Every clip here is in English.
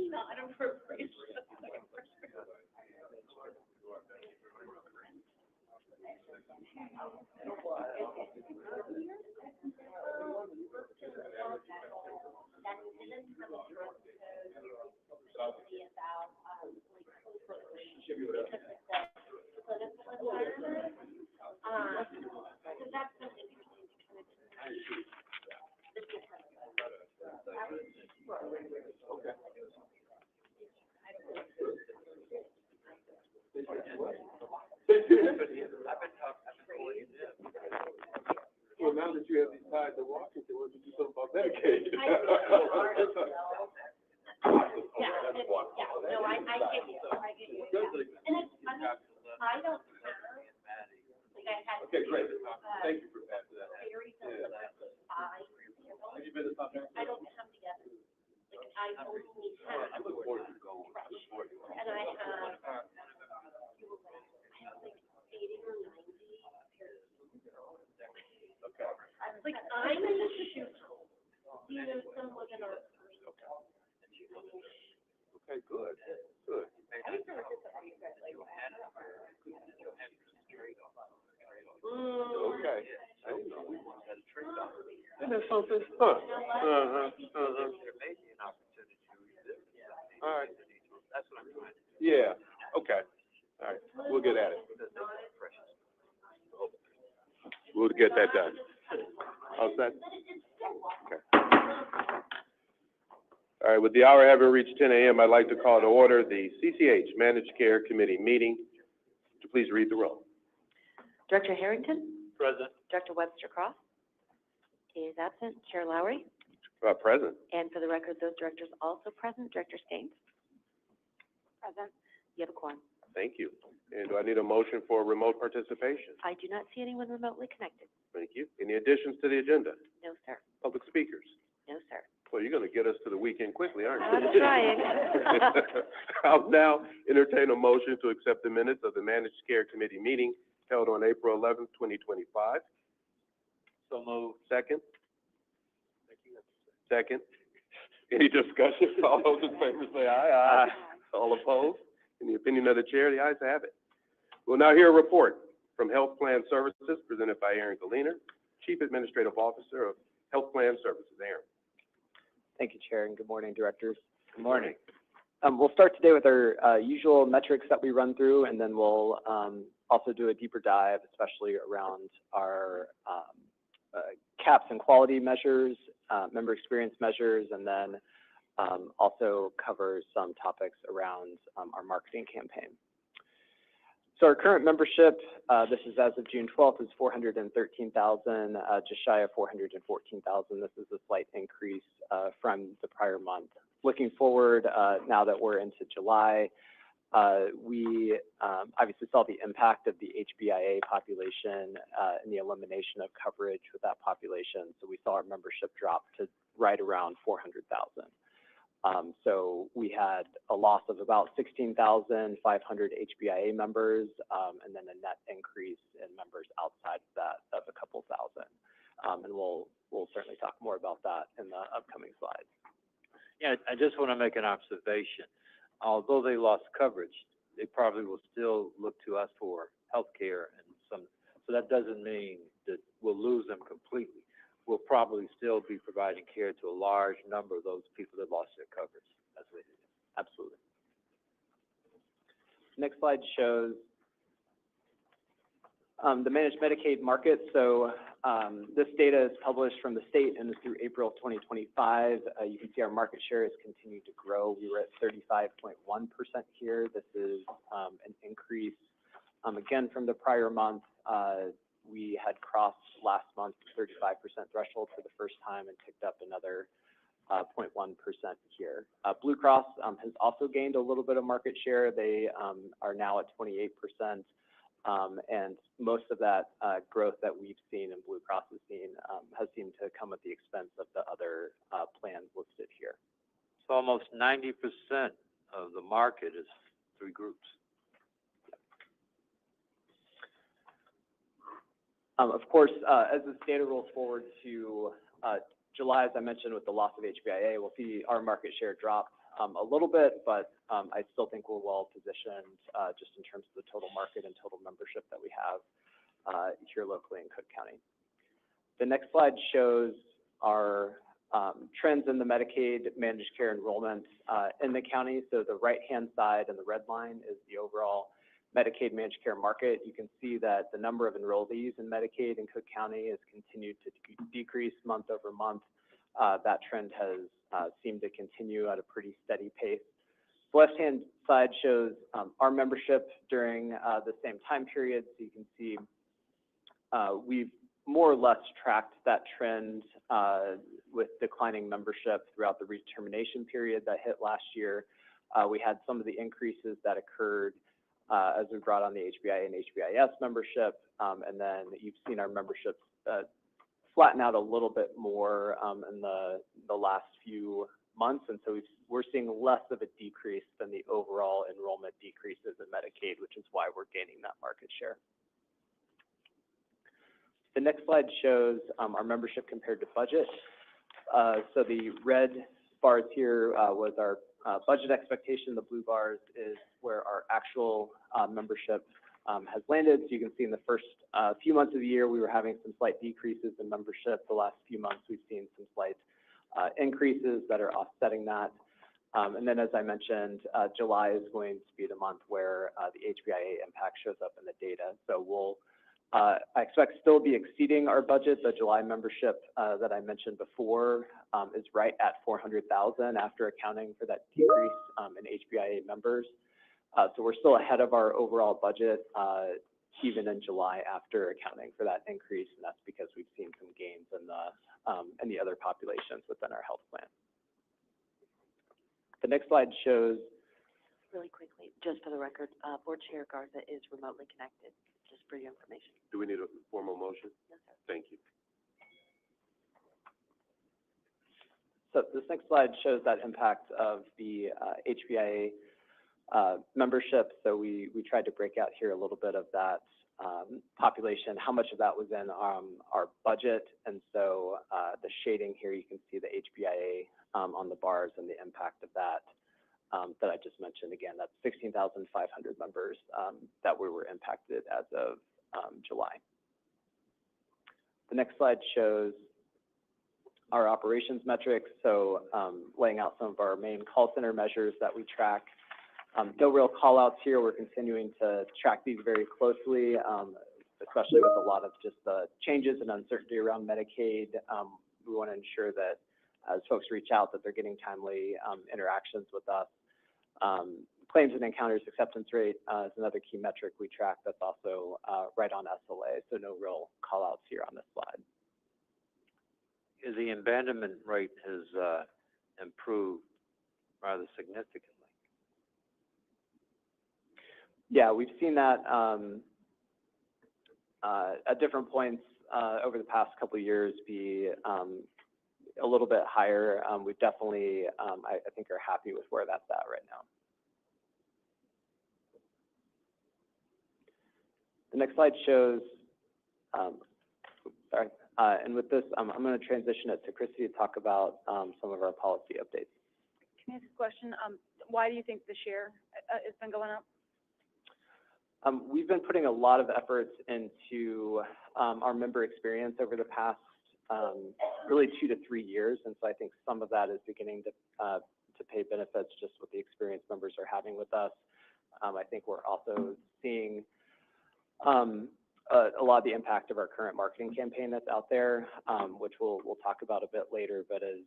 not appropriate. Well, now that you have these ties to Washington, why don't you do something about Medicaid? Yeah, no, I get you, And it's, I don't have, like, I had. Okay, great. Thank you for that. Very similar, Have you been to South Africa? I don't have to get, like, I only have. I look forward to going. And I have like 80 or 90 pairs. Okay. Like, I'm in the shoot, you know, some of them are. Okay, good, good. Okay. I didn't know we had a trick on it. Isn't that something? Huh. There may be an opportunity to revisit. All right. That's what I'm doing. Yeah, okay. All right, we'll get at it. We'll get that done. How's that? Okay. All right, with the hour having reached 10 a.m., I'd like to call to order the CCH Managed Care Committee meeting. Would you please read the roll? Director Harrington? Present. Director Webster-Croft is absent. Chair Lowry? Present. And for the record, those directors also present. Director Skanes? Present. You have a quorum. Thank you. And do I need a motion for remote participation? I do not see anyone remotely connected. Thank you. Any additions to the agenda? No, sir. Public speakers? No, sir. Well, you're going to get us to the weekend quickly, aren't you? I'm trying. I'll now entertain a motion to accept the minutes of the Managed Care Committee meeting held on April 11th, 2025. So moved. Second? Second. Any discussion? All those in favor say aye. Aye. All opposed? In the opinion of the chair, the ayes have it. We'll now hear a report from Health Plan Services presented by Aaron Galiner, Chief Administrative Officer of Health Plan Services. Aaron. Thank you, Chair, and good morning, Directors. Good morning. We'll start today with our usual metrics that we run through, and then we'll also do a deeper dive, especially around our CAHPS and quality measures, member experience measures, and then also cover some topics around our marketing campaign. So our current membership, this is as of June 12th, is 413,000, just shy of 414,000. This is a slight increase from the prior month. Looking forward, now that we're into July, we obviously saw the impact of the HBIA population and the elimination of coverage with that population. So we saw our membership drop to right around 400,000. So we had a loss of about 16,500 HBIA members, and then a net increase in members outside of that of a couple thousand. And we'll certainly talk more about that in the upcoming slides. Yeah, I just want to make an observation. Although they lost coverage, they probably will still look to us for health care and some. So that doesn't mean that we'll lose them completely. We'll probably still be providing care to a large number of those people that lost their coverage. That's what it is. Absolutely. Next slide shows the managed Medicaid market. So this data is published from the state and is through April of 2025. You can see our market share has continued to grow. We were at 35.1% here. This is an increase, again, from the prior month. We had crossed last month the 35% threshold for the first time and picked up another 0.1% here. Blue Cross has also gained a little bit of market share. They are now at 28%, and most of that growth that we've seen and Blue Cross has seemed to come at the expense of the other plans listed here. So almost 90% of the market is three groups. Of course, as this data rolls forward to July, as I mentioned, with the loss of HBIA, we'll see our market share drop a little bit, but I still think we're well positioned just in terms of the total market and total membership that we have here locally in Cook County. The next slide shows our trends in the Medicaid managed care enrollment in the county. So the right-hand side and the red line is the overall Medicaid managed care market. You can see that the number of enrollees in Medicaid in Cook County has continued to decrease month over month. That trend has seemed to continue at a pretty steady pace. The left-hand side shows our membership during the same time period. So you can see we've more or less tracked that trend with declining membership throughout the redetermination period that hit last year. We had some of the increases that occurred as we brought on the HBIA and HBIS membership, and then you've seen our membership flatten out a little bit more in the last few months, and so we're seeing less of a decrease than the overall enrollment decreases in Medicaid, which is why we're gaining that market share. The next slide shows our membership compared to budget. So the red bars here was our budget expectation. The blue bars is where our actual membership has landed. So you can see in the first few months of the year, we were having some slight decreases in membership. The last few months, we've seen some slight increases that are offsetting that. And then, as I mentioned, July is going to be the month where the HBIA impact shows up in the data. So we'll, I expect still be exceeding our budget. The July membership that I mentioned before is right at 400,000 after accounting for that decrease in HBIA members. So we're still ahead of our overall budget, even in July after accounting for that increase, and that's because we've seen some gains in the other populations within our health plan. The next slide shows. Really quickly, just for the record, Board Chair Garza is remotely connected, just for your information. Do we need a formal motion? Yes, sir. Thank you. So this next slide shows that impact of the HBIA membership. So we tried to break out here a little bit of that population, how much of that was in our budget. And so the shading here, you can see the HBIA on the bars and the impact of that that I just mentioned. Again, that's 16,500 members that we were impacted as of July. The next slide shows our operations metrics. So laying out some of our main call center measures that we track. No real call outs here. We're continuing to track these very closely, especially with a lot of just the changes and uncertainty around Medicaid. We want to ensure that as folks reach out that they're getting timely interactions with us. Claims and encounters acceptance rate is another key metric we track that's also right on SLA, so no real call outs here on this slide. The abandonment rate has improved rather significantly. Yeah, we've seen that at different points over the past couple of years be a little bit higher. We definitely, I think, are happy with where that's at right now. The next slide shows, and with this, I'm going to transition it to Christy to talk about some of our policy updates. Can I ask a question? Why do you think the share has been going up? We've been putting a lot of efforts into our member experience over the past really 2 to 3 years, and so I think some of that is beginning to pay benefits just with the experience members are having with us. I think we're also seeing a lot of the impact of our current marketing campaign that's out there, which we'll talk about a bit later, but has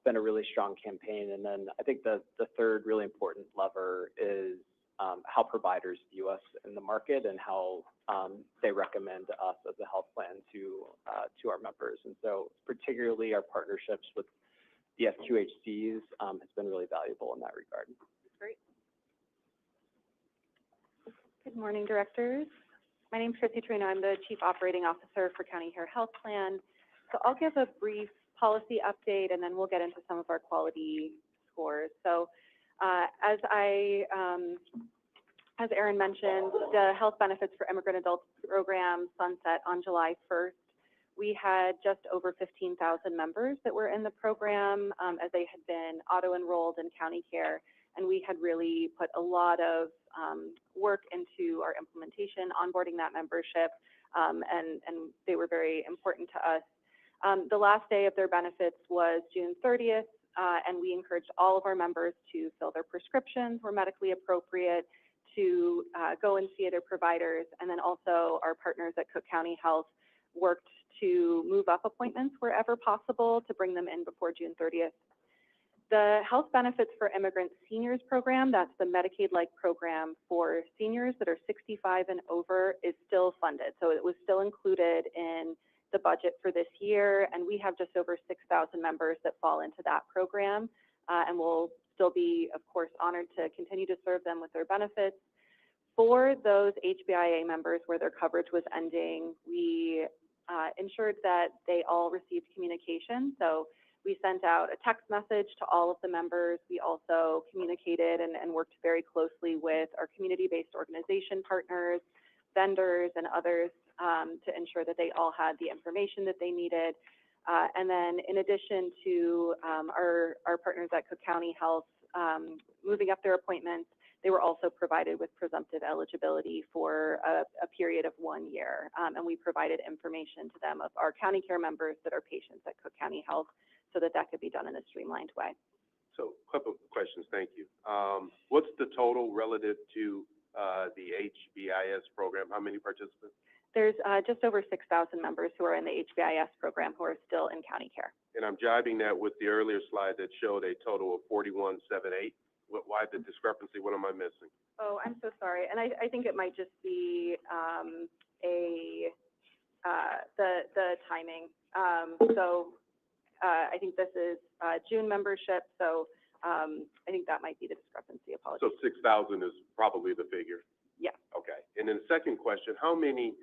been a really strong campaign. And then I think the third really important lever is how providers view us in the market and how they recommend us as a health plan to our members. And so particularly our partnerships with the FQHCs has been really valuable in that regard. Great. Good morning, directors. My name is Christy Trina. I'm the Chief Operating Officer for County Hair Health Plan. So I'll give a brief policy update and then we'll get into some of our quality scores. So as Erin mentioned, the health benefits for immigrant adults program sunset on July 1st. we had just over 15,000 members that were in the program, as they had been auto-enrolled in county care. And we had really put a lot of work into our implementation, onboarding that membership, and they were very important to us. The last day of their benefits was June 30th, and we encouraged all of our members to fill their prescriptions where medically appropriate, to go and see their providers, and then also our partners at Cook County Health worked to move up appointments wherever possible to bring them in before June 30th. The Health Benefits for Immigrant Seniors program, that's the Medicaid-like program for seniors that are 65 and over, is still funded. So it was still included in the budget for this year, and we have just over 6,000 members that fall into that program, and we'll still be, of course, honored to continue to serve them with their benefits. For those HBIA members where their coverage was ending, we ensured that they all received communication. So we sent out a text message to all of the members. We also communicated and worked very closely with our community-based organization partners, vendors, and others to ensure that they all had the information that they needed. And then in addition to our partners at Cook County Health moving up their appointments, they were also provided with presumptive eligibility for a period of 1 year. And we provided information to them of our county care members that are patients at Cook County Health so that that could be done in a streamlined way. So a couple of questions, thank you. What's the total relative to the HBIS program? How many participants? There's just over 6,000 members who are in the HBIS program who are still in county care. And I'm jiving that with the earlier slide that showed a total of 4178. Why the discrepancy? What am I missing? Oh, I'm so sorry. And I think it might just be the timing. I think this is June membership, so I think that might be the discrepancy. Apologies. So 6,000 is probably the figure? Yeah. Okay. And then second question, how many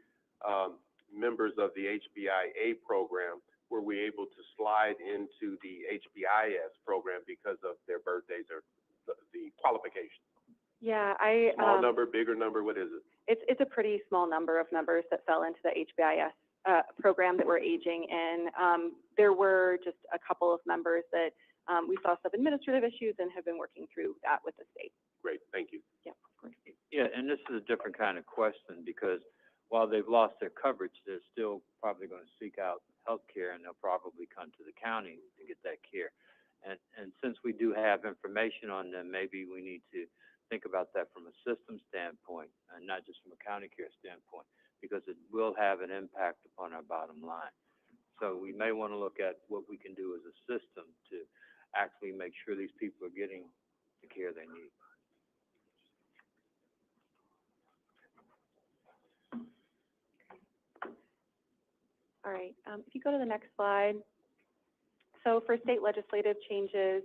members of the HBIA program were we able to slide into the HBIS program because of their birthdays or the qualifications? Yeah, Small number, bigger number, what is it? It's a pretty small number of members that fell into the HBIS program that we're aging in. There were just a couple of members that we saw some administrative issues and have been working through that with the state. Great, thank you. Yeah, of course. Yeah, and this is a different kind of question because while they've lost their coverage, they're still probably going to seek out health care, and they'll probably come to the county to get that care. And since we do have information on them, maybe we need to think about that from a system standpoint and not just from a county care standpoint, because it will have an impact upon our bottom line. So we may want to look at what we can do as a system to actually make sure these people are getting the care they need. All right, if you go to the next slide. So for state legislative changes,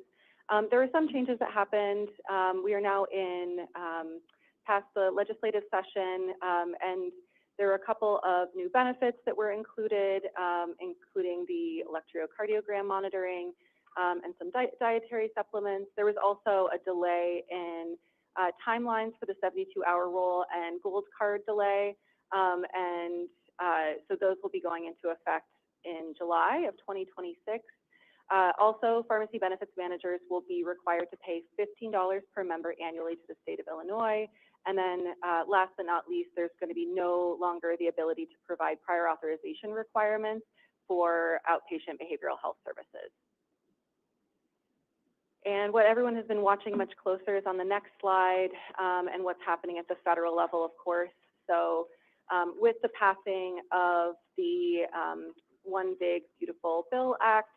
there were some changes that happened. We are now in past the legislative session, and there are a couple of new benefits that were included, including the electrocardiogram monitoring and some dietary supplements. There was also a delay in timelines for the 72-hour rule and gold card delay, so those will be going into effect in July of 2026. Also, pharmacy benefits managers will be required to pay $15 per member annually to the state of Illinois. And then last but not least, there's going to be no longer the ability to provide prior authorization requirements for outpatient behavioral health services. And what everyone has been watching much closer is on the next slide, and what's happening at the federal level, of course. So with the passing of the One Big Beautiful Bill Act,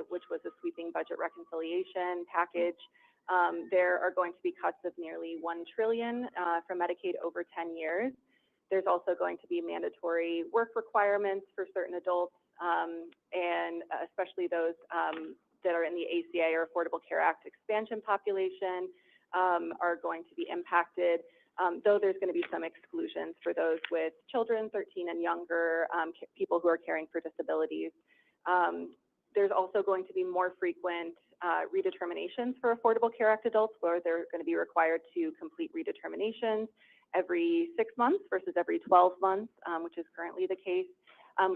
which was a sweeping budget reconciliation package, there are going to be cuts of nearly $1 trillion from Medicaid over 10 years. There's also going to be mandatory work requirements for certain adults, and especially those that are in the ACA or Affordable Care Act expansion population are going to be impacted, though there's going to be some exclusions for those with children 13 and younger, people who are caring for disabilities. There's also going to be more frequent redeterminations for Affordable Care Act adults, where they're going to be required to complete redeterminations every 6 months versus every 12 months, which is currently the case.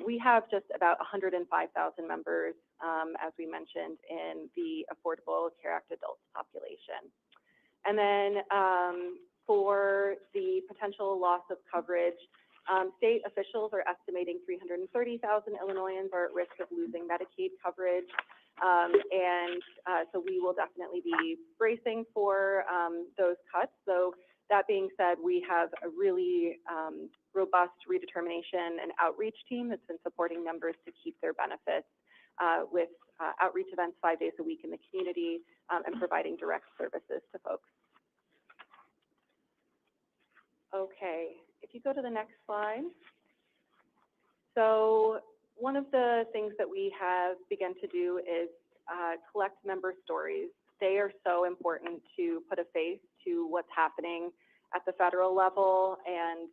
We have just about 105,000 members, as we mentioned, in the Affordable Care Act adult population. And then for the potential loss of coverage, state officials are estimating 330,000 Illinoisans are at risk of losing Medicaid coverage. So we will definitely be bracing for those cuts. So that being said, we have a really robust redetermination and outreach team that's been supporting members to keep their benefits with outreach events 5 days a week in the community and providing direct services to folks. Okay, if you go to the next slide. So one of the things that we have begun to do is collect member stories. They are so important to put a face to what's happening at the federal level and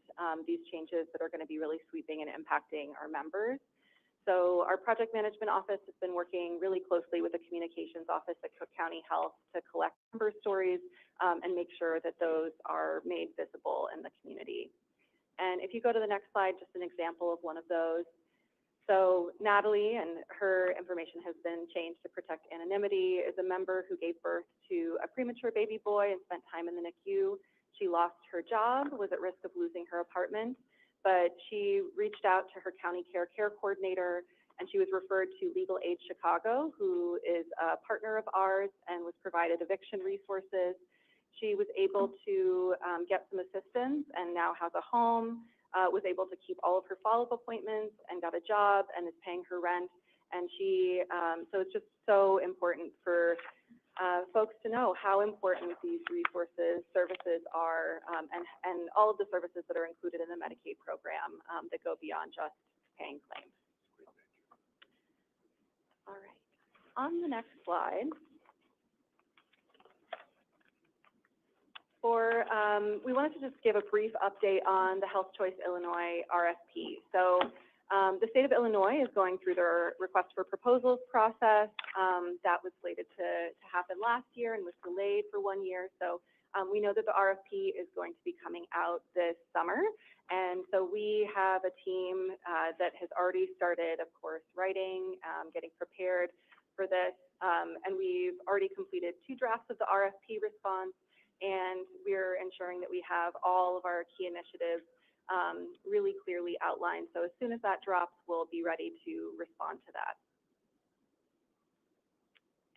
these changes that are going to be really sweeping and impacting our members. So our project management office has been working really closely with the communications office at Cook County Health to collect member stories and make sure that those are made visible in the community. And if you go to the next slide, just an example of one of those. So Natalie, and her information has been changed to protect anonymity, is a member who gave birth to a premature baby boy and spent time in the NICU. She lost her job, was at risk of losing her apartment, but she reached out to her county care coordinator, and she was referred to Legal Aid Chicago, who is a partner of ours, and was provided eviction resources. She was able to get some assistance and now has a home, was able to keep all of her follow-up appointments and got a job and is paying her rent. And she, so it's just so important for folks to know how important these resources, services are, and all of the services that are included in the Medicaid program that go beyond just paying claims. All right, on the next slide. We wanted to just give a brief update on the Health Choice Illinois RFP. So the state of Illinois is going through their request for proposals process. That was slated to happen last year and was delayed for 1 year. So we know that the RFP is going to be coming out this summer. And so we have a team that has already started, of course, writing, getting prepared for this. And we've already completed 2 drafts of the RFP response. And we're ensuring that we have all of our key initiatives really clearly outlined. So as soon as that drops, we'll be ready to respond to that.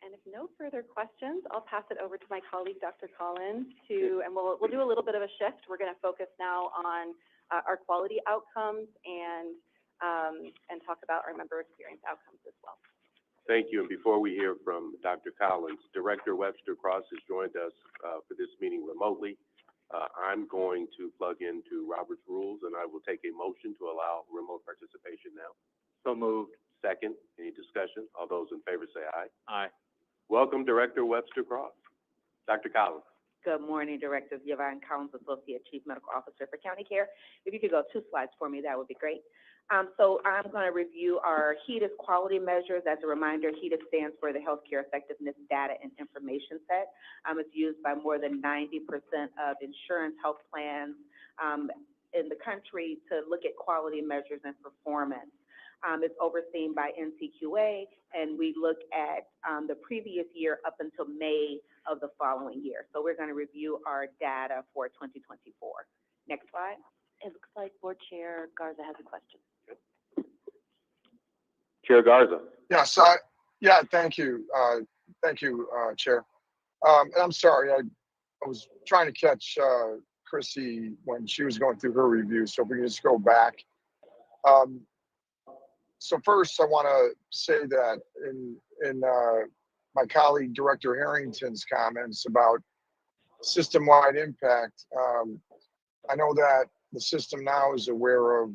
And if no further questions, I'll pass it over to my colleague, Dr. Collins, and we'll do a little bit of a shift. We're going to focus now on our quality outcomes and talk about our member experience outcomes as well. Thank you. And before we hear from Dr. Collins, Director Webster Cross has joined us for this meeting remotely. I'm going to plug into Robert's rules, and I will take a motion to allow remote participation now. So moved. Second, any discussion? All those in favor say aye. Aye. Welcome, Director Webster Cross. Dr. Collins. Good morning, Director Yvonne Collins, Associate Chief Medical Officer for County Care. If you could go 2 slides for me, that would be great. So I'm going to review our HEDIS quality measures. As a reminder, HEDIS stands for the Healthcare Effectiveness Data and Information Set. It's used by more than 90% of insurance health plans in the country to look at quality measures and performance. It's overseen by NCQA, and we look at the previous year up until May of the following year. So we're going to review our data for 2024. Next slide. It looks like Board Chair Garza has a question. Chair Garza. Yes, thank you. Thank you, Chair. And I'm sorry, I was trying to catch Chrissy when she was going through her review, so if we can just go back. So first, I want to say that in my colleague Director Harrington's comments about system-wide impact, I know that the system now is aware of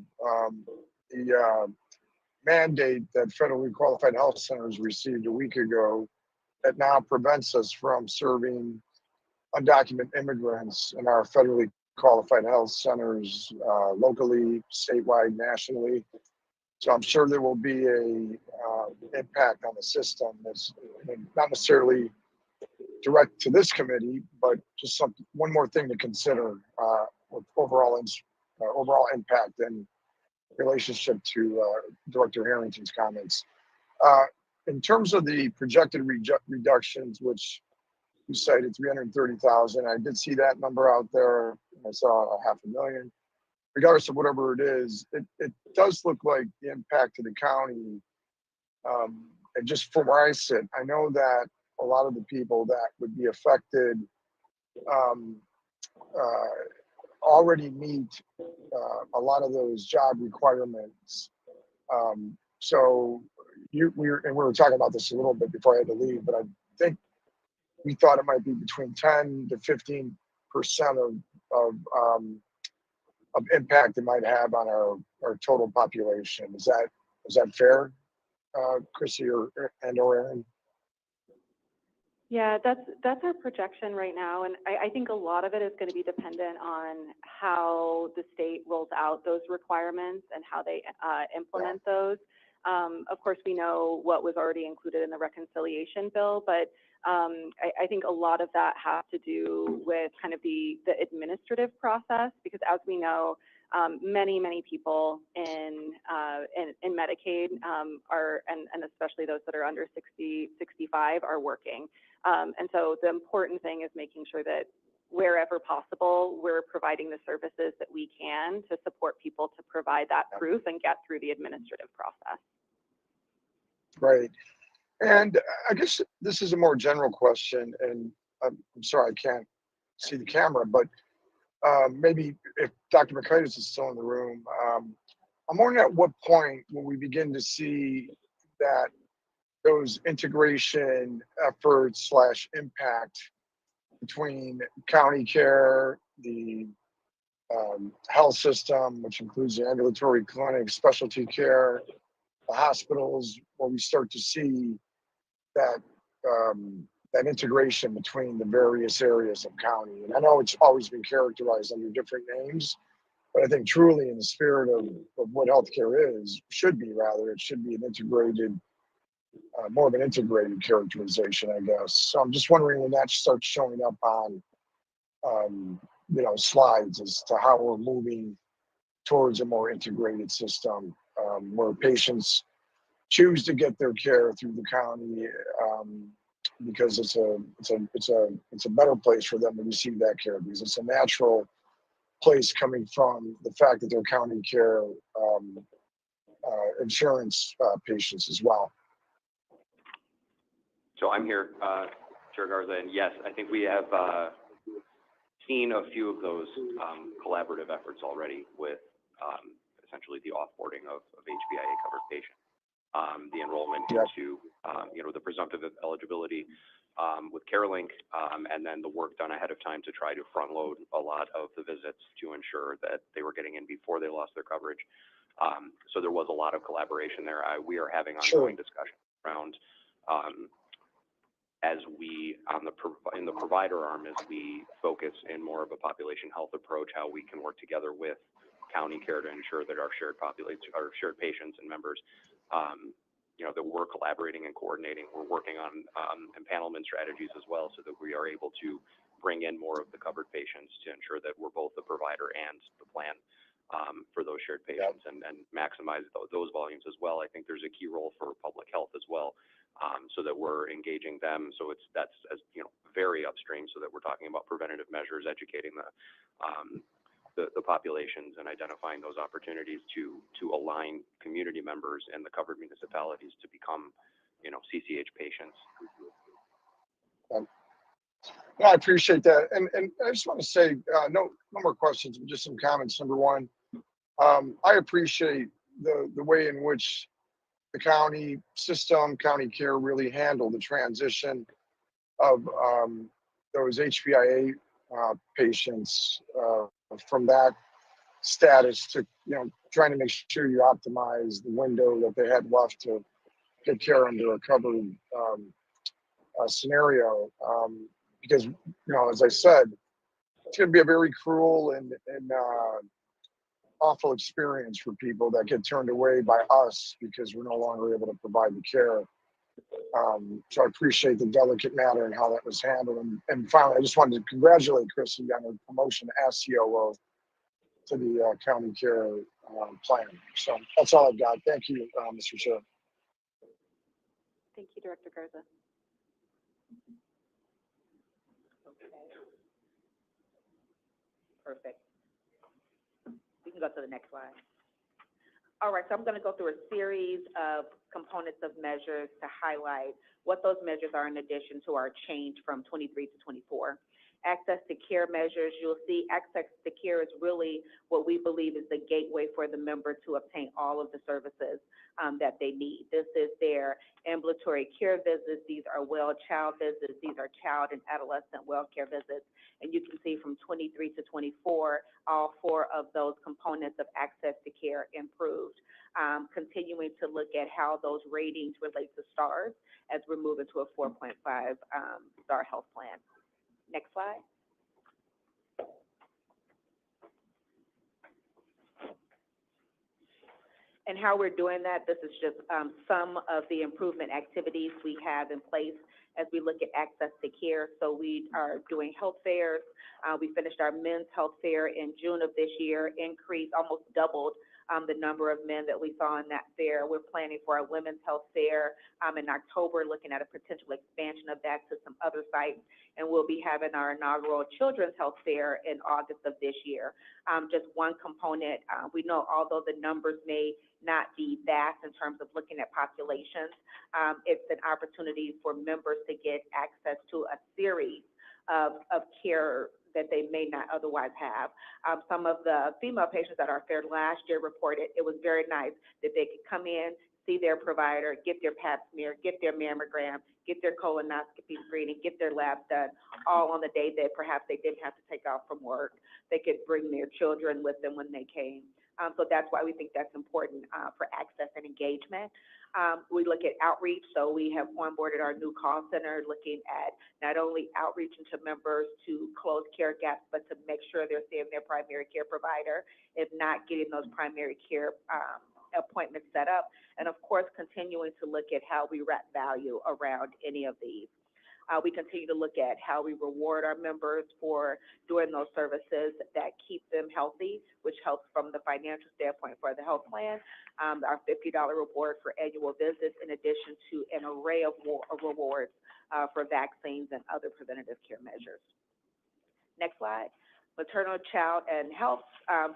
the mandate that federally qualified health centers received a week ago that now prevents us from serving undocumented immigrants in our federally qualified health centers locally, statewide, nationally. So I'm sure there will be a impact on the system that's not necessarily direct to this committee, but just one more thing to consider with overall impact. And relationship to Director Harrington's comments. Uh, in terms of the projected reductions, which you cited 330,000, I did see that number out there. I saw 500,000. Regardless of whatever it is, it does look like the impact to the county. And just from where I sit, I know that a lot of the people that would be affected already meet a lot of those job requirements. So we were talking about this a little bit before I had to leave, but I think we thought it might be between 10 to 15% of impact it might have on our total population. Is that fair, Chrissy or Aaron? Yeah, that's our projection right now, and I think a lot of it is going to be dependent on how the state rolls out those requirements and how they implement those. Of course, we know what was already included in the reconciliation bill, but I think a lot of that has to do with kind of the administrative process, because as we know, many people in Medicaid are, and especially those that are under 65 are working. And so the important thing is making sure that wherever possible, we're providing the services that we can to support people to provide that proof and get through the administrative process. Right. And I guess this is a more general question, and I'm sorry I can't see the camera, but maybe if Dr. McCitus is still in the room, I'm wondering at what point will we begin to see that those integration efforts / impact between county care, the health system, which includes the ambulatory clinics, specialty care, the hospitals, where we start to see that that integration between the various areas of county. And I know it's always been characterized under different names, but I think truly in the spirit of what healthcare is, it should be an integrated, more of an integrated characterization, I guess. So I'm just wondering when that starts showing up on, slides as to how we're moving towards a more integrated system, where patients choose to get their care through the county, because it's a better place for them to receive that care, because it's a natural place coming from the fact that they're county care insurance patients as well. So I'm here, Chair Garza, and yes, I think we have seen a few of those collaborative efforts already with essentially the offboarding of HBIA covered patients, the enrollment into the presumptive eligibility with CareLink, and then the work done ahead of time to try to front load a lot of the visits to ensure that they were getting in before they lost their coverage. So there was a lot of collaboration there. We are having ongoing discussions around as we in the provider arm, as we focus in more of a population health approach, how we can work together with county care to ensure that our shared patients and members, that we're collaborating and coordinating. We're working on empanelment strategies as well, so that we are able to bring in more of the covered patients to ensure that we're both the provider and the plan for those shared patients, and maximize those volumes as well. I think there's a key role for public health as well, so that we're engaging them. So that's very upstream, so that we're talking about preventative measures, educating the populations, and identifying those opportunities to align community members and the covered municipalities to become, CCH patients. I appreciate that, and I just want to say no more questions, but just some comments. Number one, I appreciate the way in which the county system, county care really handled the transition of those HBIA patients from that status to trying to make sure you optimize the window that they had left to get care under a covered scenario, because as I said, it's going to be a very cruel and awful experience for people that get turned away by us because we're no longer able to provide the care. So I appreciate the delicate matter and how that was handled. And finally, I just wanted to congratulate Chrissy on her promotion as COO to the county care plan. So that's all I've got. Thank you, Mr. Chair. Thank you, Director Garza. Okay. Perfect. We can go to the next slide. All right, so I'm going to go through a series of components of measures to highlight what those measures are in addition to our change from 23 to 24. Access to care measures, you'll see access to care is really what we believe is the gateway for the member to obtain all of the services that they need. This is their ambulatory care visits, these are well child visits, these are child and adolescent well care visits. And you can see from 23 to 24, all four of those components of access to care improved. Continuing to look at how those ratings relate to stars as we're moving to a 4.5 star health plan. Next slide. And how we're doing that, this is just some of the improvement activities we have in place as we look at access to care. So we are doing health fairs. We finished our men's health fair in June of this year, increased, almost doubled the number of men that we saw in that fair. We're planning for our women's health fair in October, looking at a potential expansion of that to some other sites. And we'll be having our inaugural children's health fair in August of this year. Just one component, we know although the numbers may not be vast in terms of looking at populations, it's an opportunity for members to get access to a series of care that they may not otherwise have. Some of the female patients at our fair last year reported it was very nice that they could come in, see their provider, get their pap smear, get their mammogram, get their colonoscopy screening, get their labs done, all on the day that perhaps they didn't have to take off from work. They could bring their children with them when they came. So that's why we think that's important for access and engagement. We look at outreach, so we have onboarded our new call center, looking at not only outreach into members to close care gaps, but to make sure they're seeing their primary care provider, if not getting those primary care appointments set up, and of course, continuing to look at how we wrap value around any of these. We continue to look at how we reward our members for doing those services that keep them healthy, which helps from the financial standpoint for the health plan. Our $50 reward for annual visits, in addition to an array of rewards for vaccines and other preventative care measures. Next slide. Maternal, child, and health.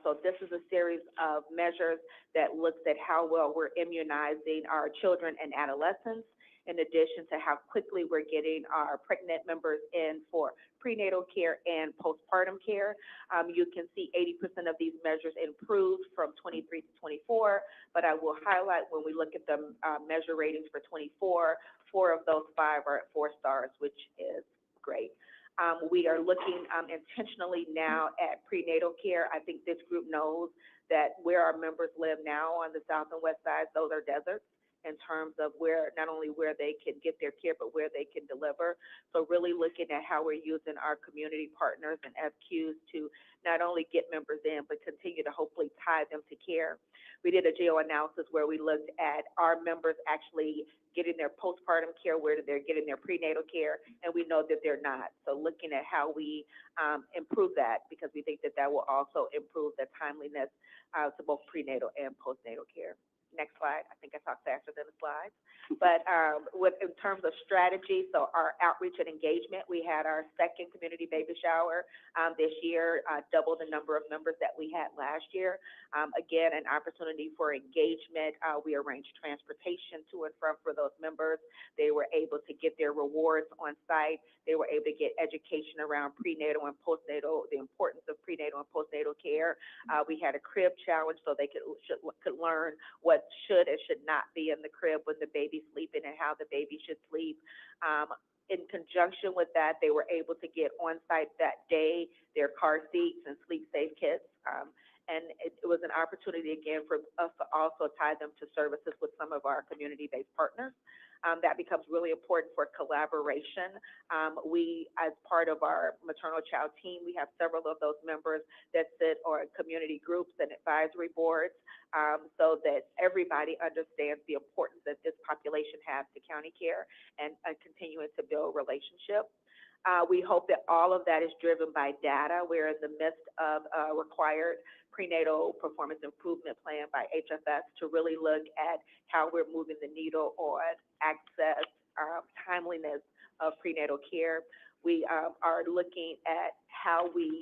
So this is a series of measures that looks at how well we're immunizing our children and adolescents, in addition to how quickly we're getting our pregnant members in for prenatal care and postpartum care. You can see 80% of these measures improved from 23 to 24, but I will highlight when we look at the measure ratings for 24, 4 of those 5 are at 4 stars, which is great. We are looking intentionally now at prenatal care. I think this group knows that where our members live now on the south and west sides, those are deserts in terms of where, not only where they can get their care, but where they can deliver. So really looking at how we're using our community partners and FQs to not only get members in, but continue to hopefully tie them to care. We did a geo-analysis where we looked at our members actually getting their postpartum care, where they're getting their prenatal care, and we know that they're not. So looking at how we improve that, because we think that that will also improve the timeliness to both prenatal and postnatal care. Next slide. I think I talked faster than the slides. But in terms of strategy, so our outreach and engagement, we had our second community baby shower this year, double the number of members that we had last year. Again, an opportunity for engagement. We arranged transportation to and from for those members. They were able to get their rewards on site. They were able to get education around prenatal and postnatal, the importance of prenatal and postnatal care. We had a crib challenge so they could learn what should and should not be in the crib when the baby's sleeping and how the baby should sleep. In conjunction with that, they were able to get on site that day their car seats and sleep safe kits. And it was an opportunity again for us to also tie them to services with some of our community-based partners. That becomes really important for collaboration. We, as part of our maternal child team, we have several of those members that sit on community groups and advisory boards, so that everybody understands the importance that this population has to county care and continuing to build relationships. We hope that all of that is driven by data. We're in the midst of required prenatal performance improvement plan by HFS to really look at how we're moving the needle on access, timeliness of prenatal care. We are looking at how we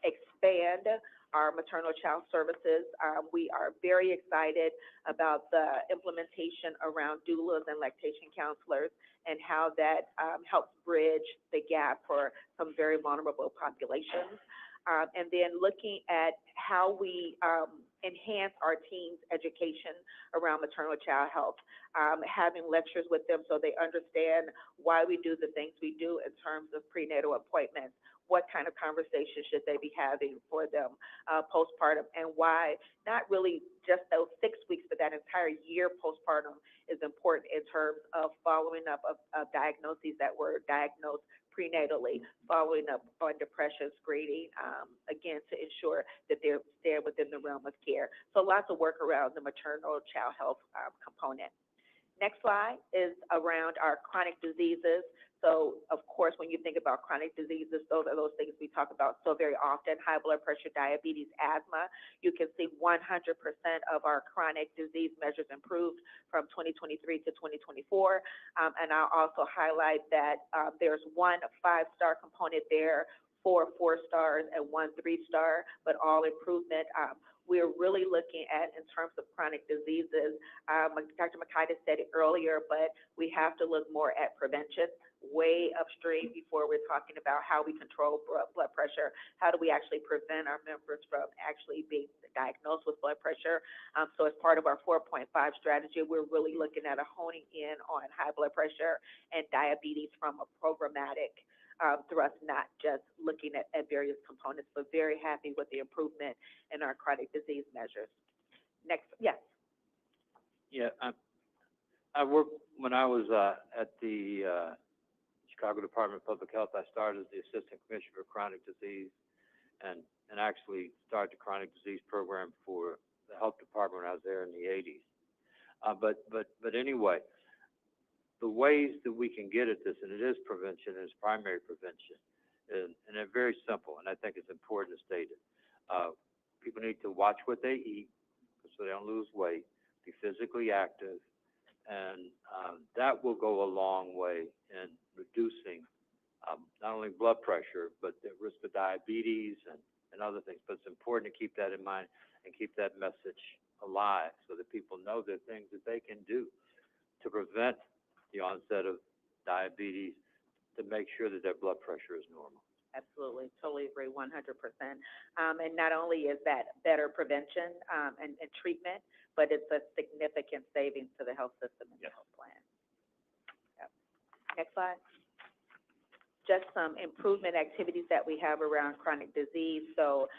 expand our maternal child services. We are very excited about the implementation around doulas and lactation counselors and how that helps bridge the gap for some very vulnerable populations. And then looking at how we enhance our team's education around maternal child health, having lectures with them so they understand why we do the things we do in terms of prenatal appointments, what kind of conversations should they be having for them postpartum, and why not really just those 6 weeks, but that entire year postpartum is important in terms of following up of diagnoses that were diagnosed prenatally, following up on depression screening, again, to ensure that they're staying within the realm of care. So lots of work around the maternal child health component. Next slide is around our chronic diseases. So, of course, when you think about chronic diseases, those are those things we talk about so very often: high blood pressure, diabetes, asthma. You can see 100% of our chronic disease measures improved from 2023 to 2024. And I'll also highlight that there's one 5-star component there, 4 4-stars, and 1 3-star, but all improvement. We're really looking at, in terms of chronic diseases, Dr. Makaitis said it earlier, but we have to look more at prevention, way upstream before we're talking about how we control blood pressure. How do we actually prevent our members from actually being diagnosed with blood pressure? So as part of our 4.5 strategy, we're really looking at honing in on high blood pressure and diabetes from a programmatic thrust, not just looking at various components, but very happy with the improvement in our chronic disease measures. Next, yes. Yeah, I worked, when I was at the Chicago Department of Public Health, I started as the Assistant Commissioner for Chronic Disease and actually started the chronic disease program for the Health Department when I was there in the 80s. But anyway, the ways that we can get at this, and it is prevention, it's primary prevention, and they're very simple, and I think it's important to state it. People need to watch what they eat so they don't lose weight, be physically active, and that will go a long way in reducing not only blood pressure, but the risk of diabetes and other things. But it's important to keep that in mind and keep that message alive so that people know there are things that they can do to prevent the onset of diabetes, to make sure that their blood pressure is normal. Absolutely, totally agree, 100%. And not only is that better prevention and treatment, but it's a significant savings to the health system and the health plan. Yep. Next slide. Just some improvement activities that we have around chronic disease. So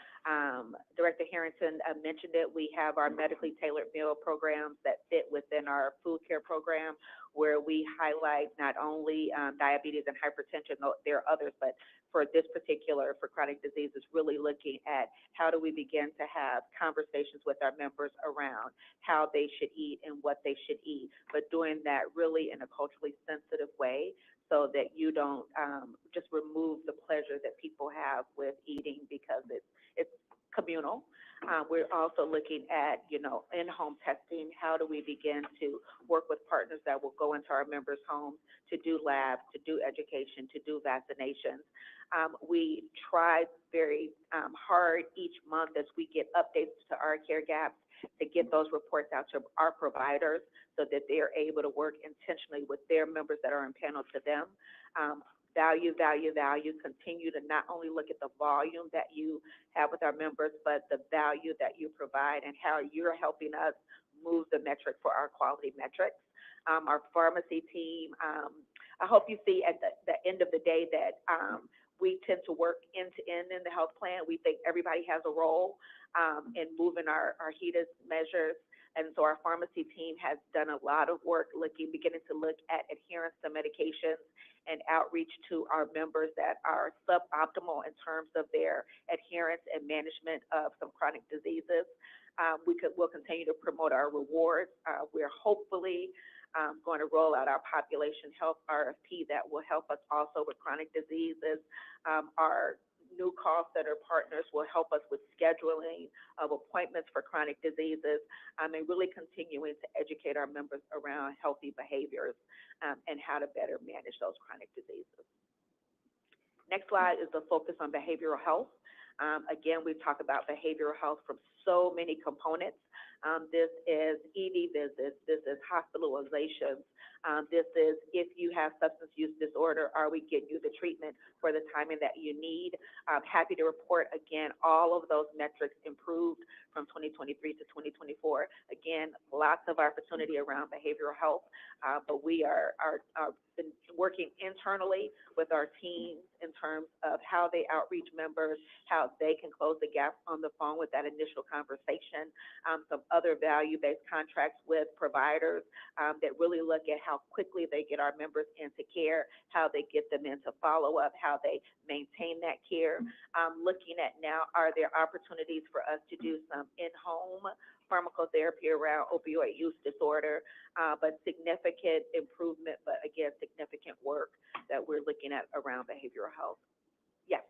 Director Harrington mentioned it. We have our medically tailored meal programs that fit within our food care program, where we highlight not only diabetes and hypertension, there are others, but for this particular, for chronic diseases, really looking at how do we begin to have conversations with our members around how they should eat and what they should eat, but doing that really in a culturally sensitive way so that you don't just remove the pleasure that people have with eating because it's communal. We're also looking at, in-home testing. How do we begin to work with partners that will go into our members' homes to do labs, to do education, to do vaccinations? We try very hard each month as we get updates to our care gaps to get those reports out to our providers so that they are able to work intentionally with their members that are impaneled to them. Value, continue to not only look at the volume that you have with our members, but the value that you provide and how you're helping us move the metric for our quality metrics. Our pharmacy team, I hope you see at the end of the day that we tend to work end to end in the health plan. We think everybody has a role in moving our HEDIS measures. And so our pharmacy team has done a lot of work beginning to look at adherence to medications and outreach to our members that are suboptimal in terms of their adherence and management of some chronic diseases. We'll continue to promote our rewards. We're hopefully going to roll out our population health RFP that will help us also with chronic diseases. Our new call center partners will help us with scheduling of appointments for chronic diseases, and really continuing to educate our members around healthy behaviors, and how to better manage those chronic diseases. Next slide is the focus on behavioral health. Again, we talk about behavioral health from so many components. This is ED visits, this is hospitalizations, this is if you have substance use disorder, are we getting you the treatment for the timing that you need? I'm happy to report, again, all of those metrics improved from 2023 to 2024. Again, lots of opportunity around behavioral health, but we are been working internally with our teams in terms of how they outreach members, how they can close the gap on the phone with that initial conversation, some other value-based contracts with providers that really look at how quickly they get our members into care, how they get them into follow-up, how they maintain that care. Looking at now, are there opportunities for us to do some in-home pharmacotherapy around opioid use disorder, but significant improvement, but again, significant work that we're looking at around behavioral health. Yes.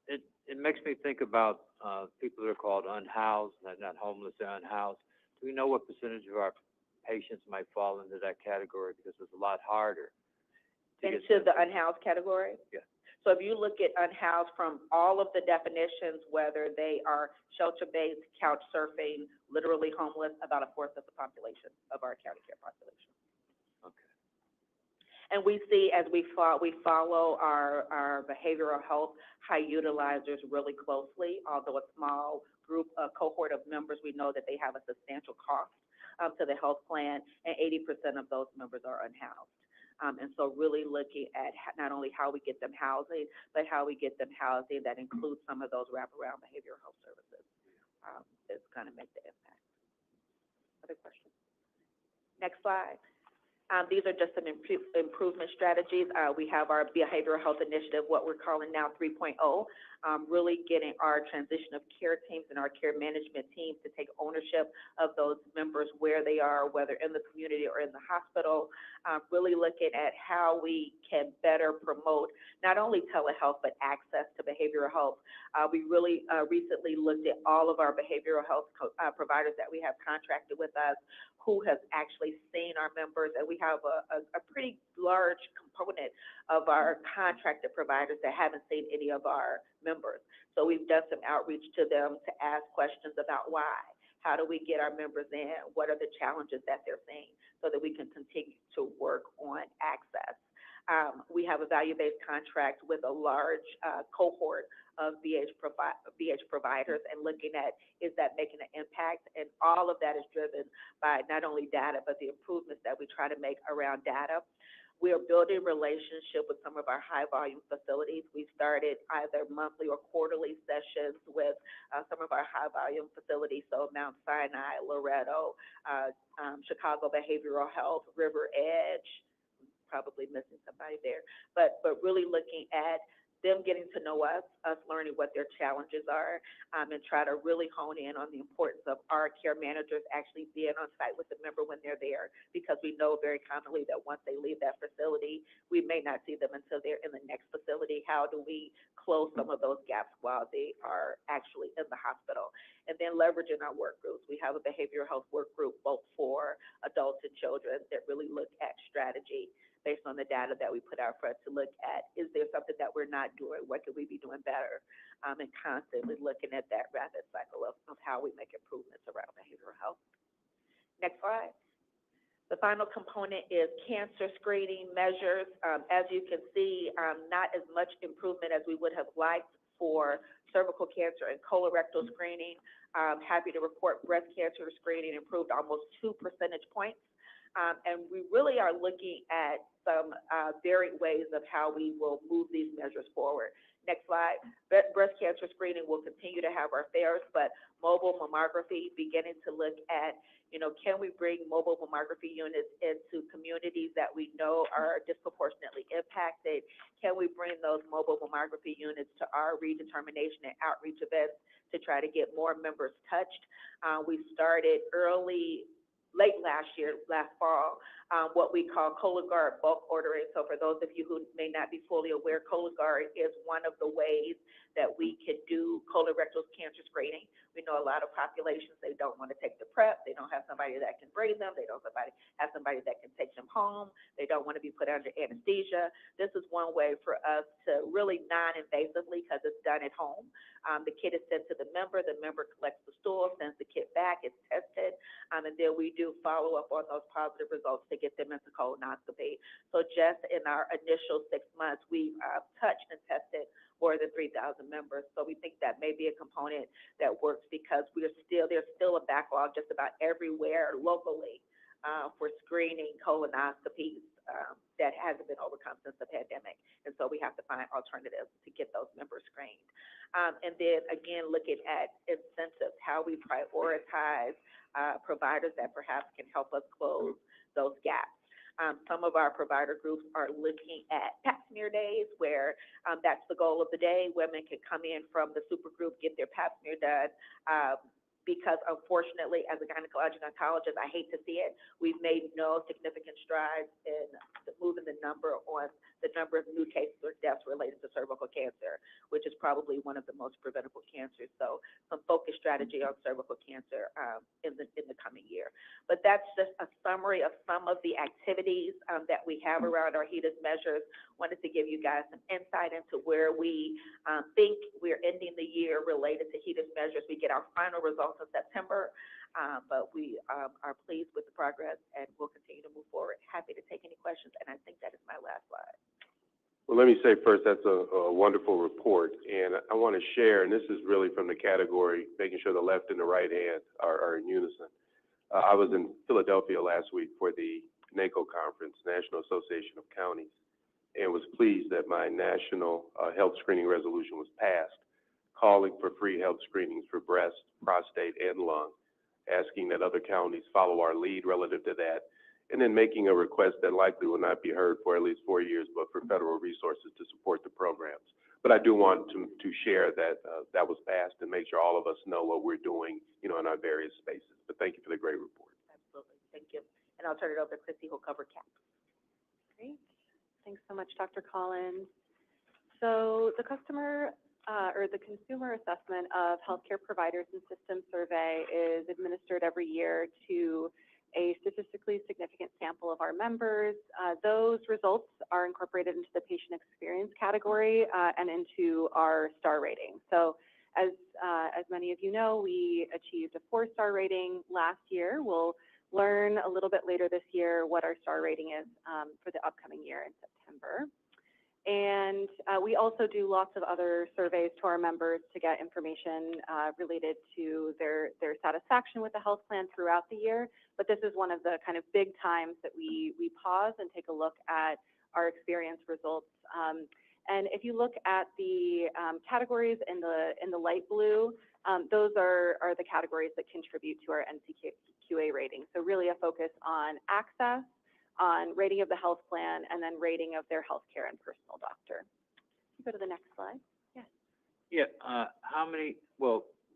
It makes me think about people that are called unhoused, not homeless, they're unhoused. Do we know what percentage of our patients might fall into that category? Because it's a lot harder to get Into the unhoused category? Yeah. So if you look at unhoused from all of the definitions, whether they are shelter-based, couch surfing, literally homeless, about a fourth of the population of our county care population. Okay. And we see as we follow our behavioral health high utilizers really closely. Although a small group, a cohort of members, we know that they have a substantial cost to the health plan, and 80% of those members are unhoused. And so really looking at not only how we get them housing, but how we get them housing that includes some of those wraparound behavioral health services is going to make the impact. Other questions? Next slide. These are just some improvement strategies. We have our behavioral health initiative, what we're calling now 3.0, really getting our transition of care teams and our care management teams to take ownership of those members where they are, whether in the community or in the hospital, really looking at how we can better promote not only telehealth, but access to behavioral health. We really recently looked at all of our behavioral health providers that we have contracted with us, who has actually seen our members, and we have a pretty large component of our contracted providers that haven't seen any of our members. So we've done some outreach to them to ask questions about why. How do we get our members in? What are the challenges that they're seeing so that we can continue to work on access? We have a value-based contract with a large cohort of BH providers, and looking at, is that making an impact? And all of that is driven by not only data, but the improvements that we try to make around data. We are building relationship with some of our high-volume facilities. We started either monthly or quarterly sessions with some of our high-volume facilities, so Mount Sinai, Loretto, Chicago Behavioral Health, River Edge, probably missing somebody there, but really looking at them getting to know us learning what their challenges are, and try to really hone in on the importance of our care managers actually being on site with the member when they're there, because we know very commonly that once they leave that facility, we may not see them until they're in the next facility. How do we close some of those gaps while they are actually in the hospital? And then leveraging our work groups. We have a behavioral health work group both for adults and children that really look at strategy based on the data that we put out for us to look at, is there something that we're not doing? What could we be doing better? And constantly looking at that rapid cycle of how we make improvements around behavioral health. Next slide. The final component is cancer screening measures. As you can see, not as much improvement as we would have liked for cervical cancer and colorectal screening. Happy to report breast cancer screening improved almost 2 percentage points. And we really are looking at some varied ways of how we will move these measures forward. Next slide. Breast cancer screening will continue to have our fares, but mobile mammography, beginning to look at, can we bring mobile mammography units into communities that we know are disproportionately impacted? Can we bring those mobile mammography units to our redetermination and outreach events to try to get more members touched? We started late last fall, what we call Cologuard bulk ordering. So for those of you who may not be fully aware, Cologuard is one of the ways that we can do colorectal cancer screening. We know a lot of populations, they don't want to take the PrEP, they don't have somebody that can bring them, they don't have somebody that can take them home, they don't want to be put under anesthesia. This is one way for us to really non-invasively, because it's done at home. The kit is sent to the member collects the stool, sends the kit back, it's tested, and then we do follow up on those positive results to get them into colonoscopy. So just in our initial 6 months, we've touched and tested more than 3,000 members. So we think that may be a component that works, because there's still a backlog just about everywhere locally for screening colonoscopies that hasn't been overcome since the pandemic. And so we have to find alternatives to get those members screened. And then again, looking at incentives, how we prioritize providers that perhaps can help us close those gaps. Some of our provider groups are looking at pap smear days, where that's the goal of the day. Women can come in from the super group, get their pap smear done, because unfortunately, as a gynecologic oncologist, I hate to see it, we've made no significant strides in moving the number of new cases or deaths related to cervical cancer, which is probably one of the most preventable cancers. So some focused strategy on cervical cancer in the coming year. But that's just a summary of some of the activities that we have around our HEDIS measures. Wanted to give you guys some insight into where we think we're ending the year related to HEDIS measures. We get our final results in September, but we are pleased with the progress, and we'll continue to move forward. Happy to take any questions, and I think that is my last slide. Well, let me say first, that's a wonderful report, and I want to share, and this is really from the category, making sure the left and the right hand are in unison. I was in Philadelphia last week for the NACO conference, National Association of Counties, and was pleased that my national health screening resolution was passed, calling for free health screenings for breast, prostate, and lung, asking that other counties follow our lead relative to that, and then making a request that likely will not be heard for at least 4 years, but for federal resources to support the programs. But I do want to share that that was passed, and make sure all of us know what we're doing, in our various spaces. But thank you for the great report. Absolutely, thank you. And I'll turn it over to Christy, who'll cover CAP. Great. Thanks so much, Dr. Collins. So the consumer assessment of healthcare providers and systems survey is administered every year to a statistically significant sample of our members. Those results are incorporated into the patient experience category and into our star rating. So as many of you know, we achieved a 4-star rating last year. We'll learn a little bit later this year what our star rating is for the upcoming year in September. And we also do lots of other surveys to our members to get information related to their satisfaction with the health plan throughout the year. But this is one of the kind of big times that we pause and take a look at our experience results. And if you look at the categories in the light blue, those are the categories that contribute to our NCQA rating. So really a focus on access, on rating of the health plan, and then rating of their healthcare and personal doctor. Go to the next slide. Yes. Yeah,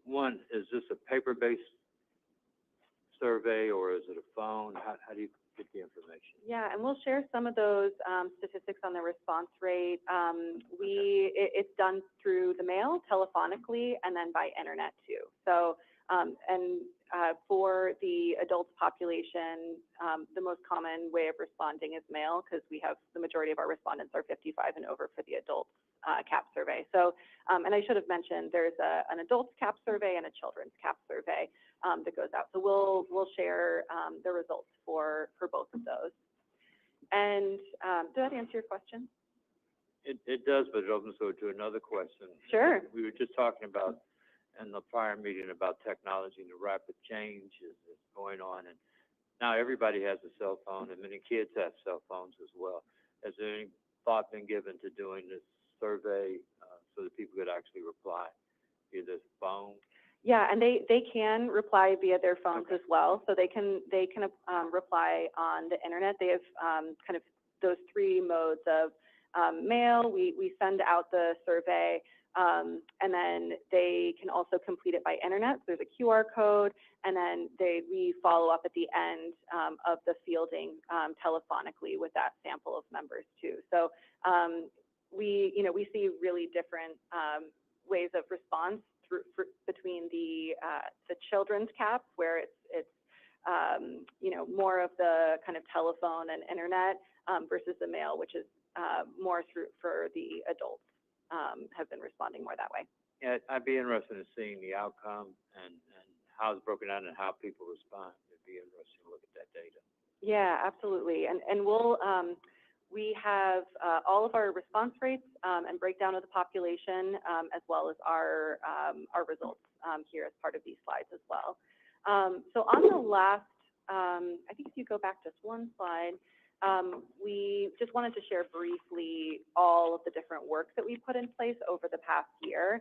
one, is this a paper-based survey, or is it a phone? How do you get the information? Yeah, and we'll share some of those statistics on the response rate. It's done through the mail, telephonically, and then by internet too. So, for the adult population, the most common way of responding is mail, because we have the majority of our respondents are 55 and over for the adult CAP survey. So, and I should have mentioned, there's an adult CAP survey and a children's CAP survey that goes out. So we'll share the results for both of those. And did that answer your question? It does, but it opens the door to another question. Sure. We were just talking about in the prior meeting about technology and the rapid change is going on, and now everybody has a cell phone, and many kids have cell phones as well. Has there any thought been given to doing this survey so that people could actually reply via this phone? Yeah, and they can reply via their phones as well. So they can reply on the internet. They have kind of those 3 modes of mail, we send out the survey, and then they can also complete it by internet. So there's a QR code, and then we follow up at the end of the fielding telephonically with that sample of members too. So we see really different ways of response between the children's caps, where it's more of the kind of telephone and internet versus the mail, which is more for the adults. Have been responding more that way. Yeah, I'd be interested in seeing the outcome and how it's broken down and how people respond. It'd be interesting to look at that data. Yeah, absolutely. And we have all of our response rates and breakdown of the population, as well as our results here as part of these slides as well. So on the last, I think if you go back just one slide, we just wanted to share briefly all of the different work that we put in place over the past year,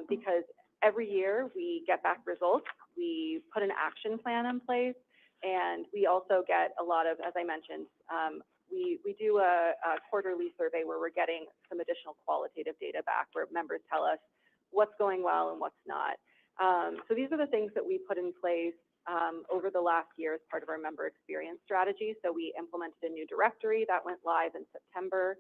because every year we get back results, we put an action plan in place, and we also get a lot of, as I mentioned, we do a quarterly survey where we're getting some additional qualitative data back, where members tell us what's going well and what's not. So these are the things that we put in place over the last year as part of our member experience strategy. So we implemented a new directory that went live in September.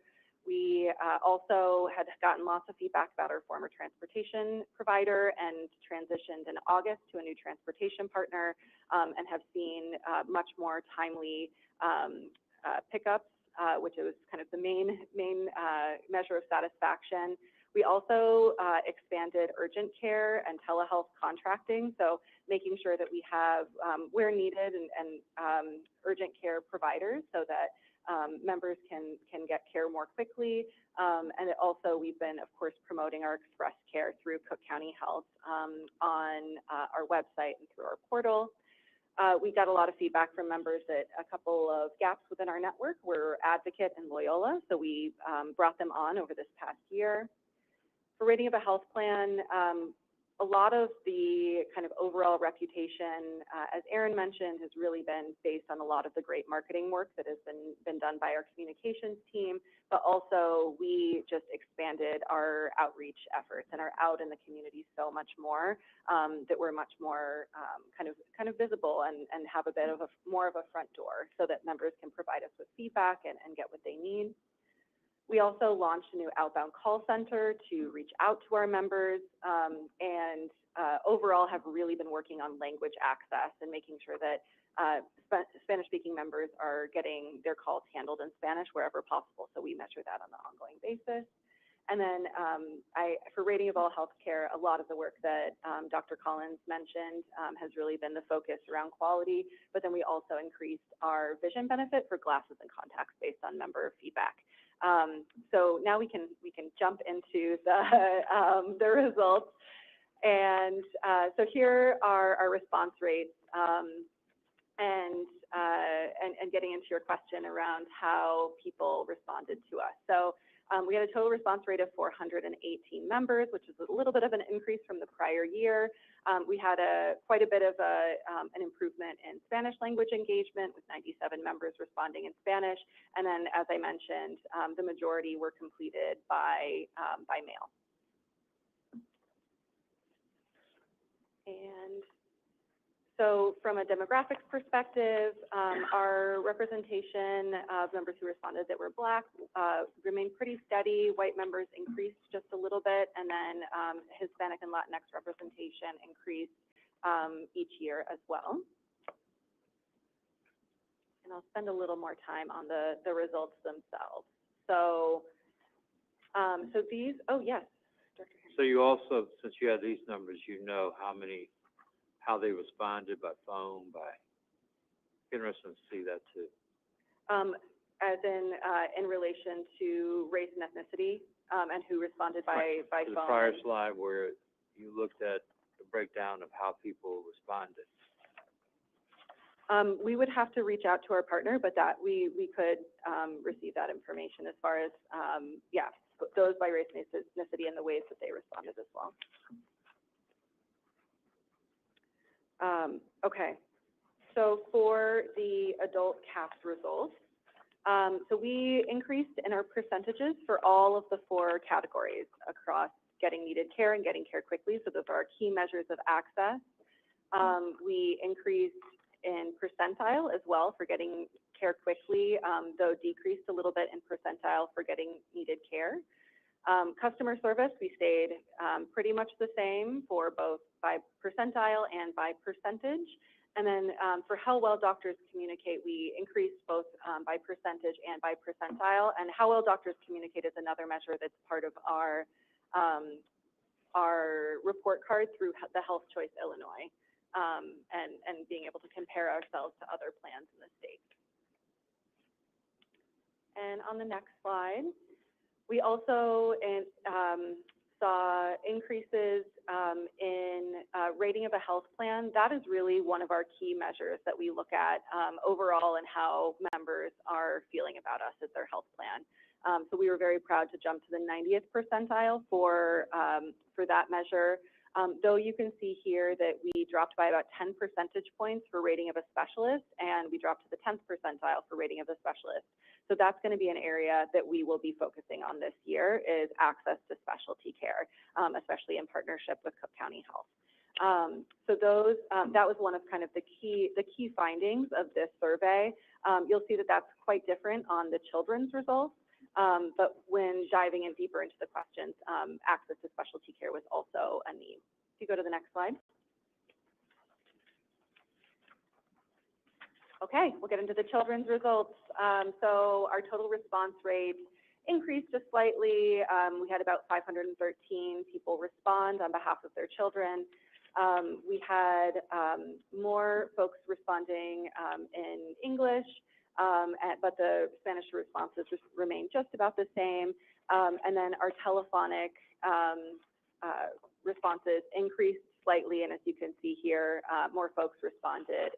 We also had gotten lots of feedback about our former transportation provider and transitioned in August to a new transportation partner, and have seen much more timely pickups, which was kind of the main measure of satisfaction. We also expanded urgent care and telehealth contracting, so making sure that we have, where needed, and urgent care providers so that members can get care more quickly. And also, we've been, of course, promoting our express care through Cook County Health on our website and through our portal. We got a lot of feedback from members that a couple of gaps within our network were Advocate and Loyola, so we brought them on over this past year. For rating of a health plan, a lot of the kind of overall reputation, as Erin mentioned, has really been based on a lot of the great marketing work that has been done by our communications team, but also we just expanded our outreach efforts and are out in the community so much more, that we're much more kind of visible and have a bit of more of a front door so that members can provide us with feedback and get what they need. We also launched a new outbound call center to reach out to our members, and overall have really been working on language access and making sure that Spanish-speaking members are getting their calls handled in Spanish wherever possible. So we measure that on an ongoing basis. And then for rating of all healthcare, a lot of the work that Dr. Collins mentioned has really been the focus around quality, but then we also increased our vision benefit for glasses and contacts based on member feedback. So now we can jump into the results. And so here are our response rates, and getting into your question around how people responded to us. So we had a total response rate of 418 members, which is a little bit of an increase from the prior year. We had quite a bit of an improvement in Spanish language engagement, with 97 members responding in Spanish. And then, as I mentioned, the majority were completed by mail. And so from a demographics perspective, our representation of members who responded that were Black remained pretty steady. White members increased just a little bit, and then Hispanic and Latinx representation increased each year as well. And I'll spend a little more time on the results themselves. So, so these, oh yes, Dr. Henry. So you also, since you have these numbers, you know how they responded by phone, interesting to see that too. As in relation to race and ethnicity, and who responded by phone. The prior slide where you looked at the breakdown of how people responded. We would have to reach out to our partner, but that we could receive that information as far as, yeah, those by race and ethnicity and the ways that they responded as well. Okay, so for the adult CAHPS results, So we increased in our percentages for all of the 4 categories across getting needed care and getting care quickly. So those are our key measures of access. We increased in percentile as well for getting care quickly, though decreased a little bit in percentile for getting needed care. Customer service, we stayed pretty much the same for both by percentile and by percentage. And then for how well doctors communicate, we increased both by percentage and by percentile. And how well doctors communicate is another measure that's part of our report card through the Health Choice Illinois, and being able to compare ourselves to other plans in the state. And on the next slide, we also saw increases in rating of a health plan. That is really one of our key measures that we look at overall and how members are feeling about us as their health plan. So we were very proud to jump to the 90th percentile for that measure. Though you can see here that we dropped by about 10 percentage points for rating of a specialist, and we dropped to the 10th percentile for rating of a specialist. So that's going to be an area that we will be focusing on this year, is access to specialty care, especially in partnership with Cook County Health. So those, that was one of kind of the key findings of this survey. You'll see that that's quite different on the children's results. But when diving in deeper into the questions, access to specialty care was also a need. If you go to the next slide. Okay, we'll get into the children's results. So our total response rate increased just slightly. We had about 513 people respond on behalf of their children. We had more folks responding in English, but the Spanish responses remained just about the same. And then our telephonic responses increased slightly, and as you can see here, more folks responded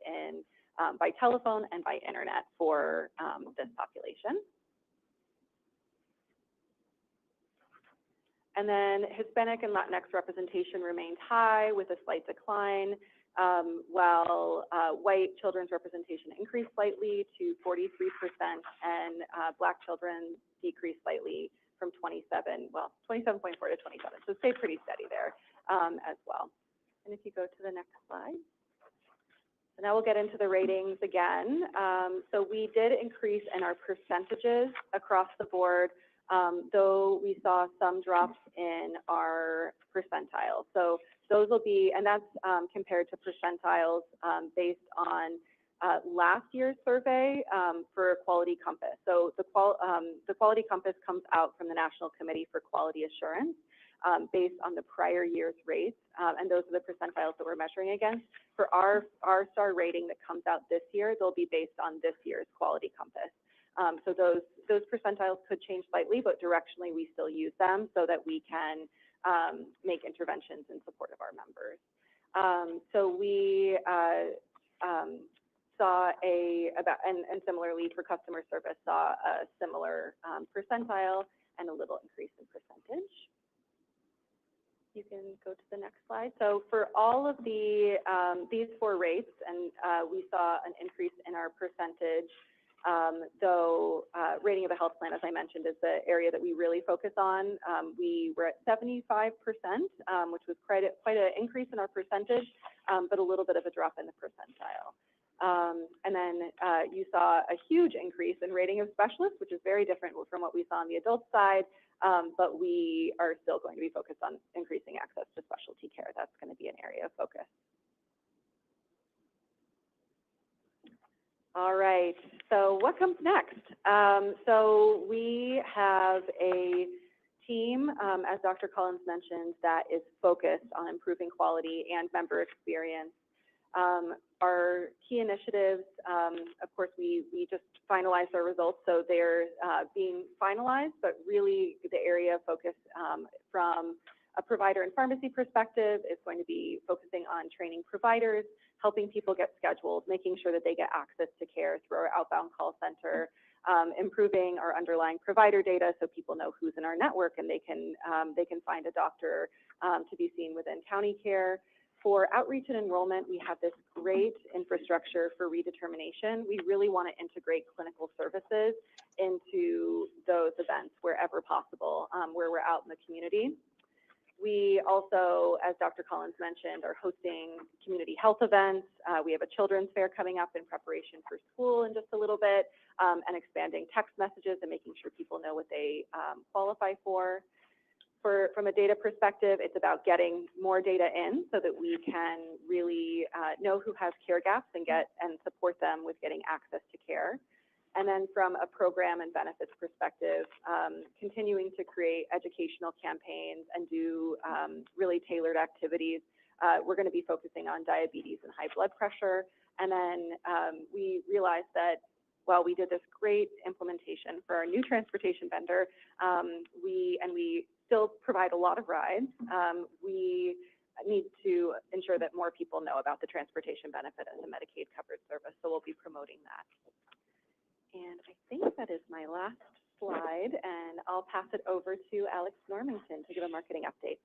by telephone and by internet for this population. And then Hispanic and Latinx representation remained high with a slight decline, while white children's representation increased slightly to 43%, and Black children decreased slightly from 27.4 to 27. So stay pretty steady there as well. And if you go to the next slide. So now we'll get into the ratings again. So we did increase in our percentages across the board, though we saw some drops in our percentiles. So those will be, and that's compared to percentiles based on last year's survey for Quality Compass. So the Quality Compass comes out from the National Committee for Quality Assurance based on the prior year's rates, and those are the percentiles that we're measuring against. For our star rating that comes out this year, they'll be based on this year's Quality Compass. So those percentiles could change slightly, but directionally we still use them so that we can make interventions in support of our members. So we saw and similarly for customer service, saw a similar percentile and a little increase in percentage. You can go to the next slide. So for all of these 4 rates, and we saw an increase in our percentage, though rating of a health plan, as I mentioned, is the area that we really focus on. We were at 75%, which was quite an increase in our percentage, but a little bit of a drop in the percentile. And then you saw a huge increase in rating of specialists, which is very different from what we saw on the adult side, but we are still going to be focused on increasing access to specialty care. That's going to be an area of focus. All right, so what comes next? So we have a team, as Dr. Collins mentioned, that is focused on improving quality and member experience. Our key initiatives, of course, we just finalized our results, so they're being finalized, but really the area of focus from a provider and pharmacy perspective is going to be focusing on training providers, helping people get scheduled, making sure that they get access to care through our outbound call center, improving our underlying provider data so people know who's in our network and they can find a doctor to be seen within county care. For outreach and enrollment, we have this great infrastructure for redetermination. We really want to integrate clinical services into those events wherever possible, where we're out in the community. We also, as Dr. Collins mentioned, are hosting community health events. We have a children's fair coming up in preparation for school in just a little bit, and expanding text messages and making sure people know what they qualify for. From a data perspective, it's about getting more data in so that we can really know who has care gaps and support them with getting access to care. And then from a program and benefits perspective, continuing to create educational campaigns and do really tailored activities. We're going to be focusing on diabetes and high blood pressure. And then we realized that while we did this great implementation for our new transportation vendor, we still provide a lot of rides, we need to ensure that more people know about the transportation benefit as a Medicaid covered service. So we'll be promoting that. And I think that is my last slide, and I'll pass it over to Alex Normington to give a marketing update.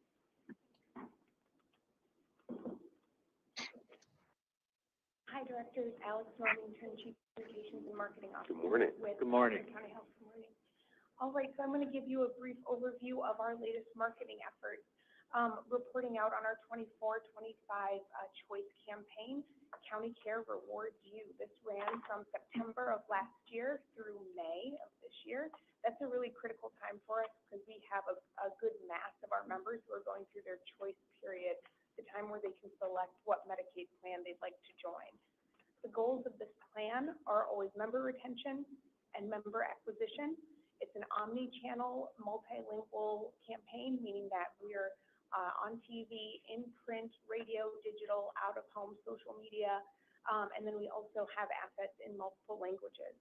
Hi, Directors. Alex Normington, Chief Communications and Marketing Officer. Good morning. With Good morning. County Health. Good morning. All right, so I'm going to give you a brief overview of our latest marketing efforts. Reporting out on our 24-25 choice campaign, County Care Rewards You. This ran from September of last year through May of this year. That's a really critical time for us because we have a good mass of our members who are going through their choice period, the time where they can select what Medicaid plan they'd like to join. The goals of this plan are always member retention and member acquisition. It's an omni-channel, multilingual campaign, meaning that we're on TV, in print, radio, digital, out of home, social media, and then we also have assets in multiple languages.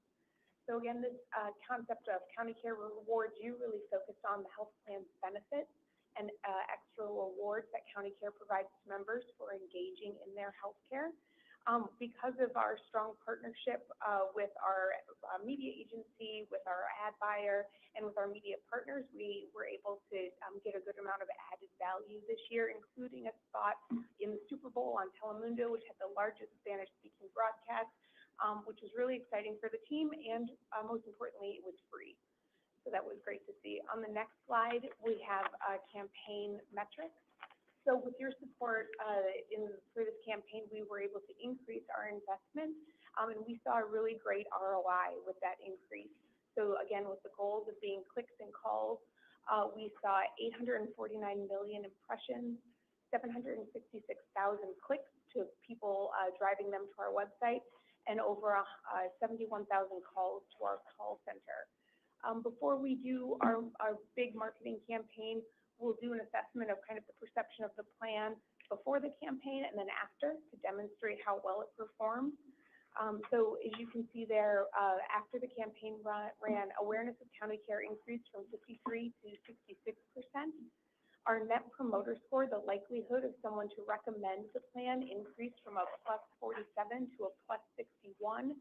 So again, this concept of County Care Rewards You really focused on the health plan's benefits and extra rewards that County Care provides to members for engaging in their health care. Because of our strong partnership with our media agency, with our ad buyer, and with our media partners, we were able to get a good amount of added value this year, including a spot in the Super Bowl on Telemundo, which had the largest Spanish-speaking broadcast, which was really exciting for the team, and most importantly, it was free. So that was great to see. On the next slide, we have campaign metrics. So with your support for this campaign, we were able to increase our investment, and we saw a really great ROI with that increase. So again, with the goals of being clicks and calls, we saw 849 million impressions, 766,000 clicks to people driving them to our website, and over 71,000 calls to our call center. Before we do our big marketing campaign, we'll do an assessment of kind of the perception of the plan before the campaign and then after to demonstrate how well it performed. So as you can see there, after the campaign ran, awareness of County Care increased from 53 to 66%. Our net promoter score, the likelihood of someone to recommend the plan, increased from a plus 47 to a plus 61.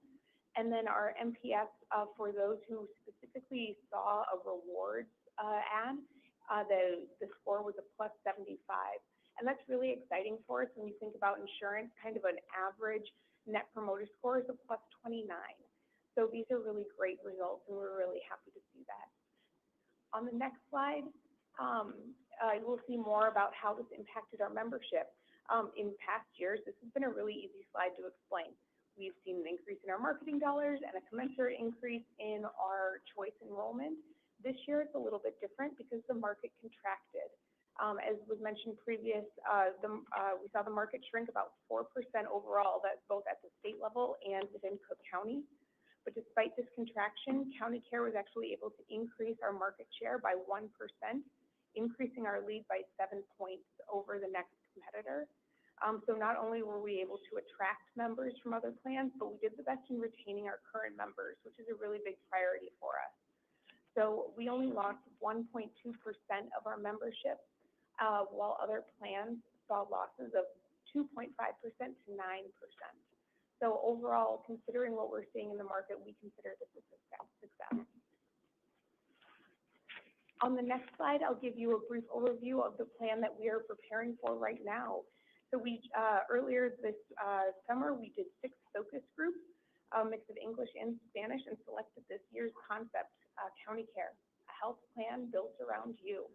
And then our NPS for those who specifically saw a rewards ad, the score was a plus 75. And that's really exciting for us when you think about insurance, kind of an average net promoter score is a plus 29. So these are really great results, and we're really happy to see that. On the next slide, we'll see more about how this impacted our membership. In past years, this has been a really easy slide to explain. We've seen an increase in our marketing dollars and a commensurate increase in our choice enrollment. This year, it's a little bit different because the market contracted. As was mentioned previous, we saw the market shrink about 4% overall, that's both at the state level and within Cook County. But despite this contraction, County Care was actually able to increase our market share by 1%, increasing our lead by 7 points over the next competitor. So not only were we able to attract members from other plans, but we did the best in retaining our current members, which is a really big priority for us. So we only lost 1.2% of our membership, while other plans saw losses of 2.5% to 9%. So overall, considering what we're seeing in the market, we consider this a success. On the next slide, I'll give you a brief overview of the plan that we are preparing for right now. So we, earlier this, summer, we did 6 focus groups, a mix of English and Spanish, and selected this year's concept, County Care, a health plan built around you.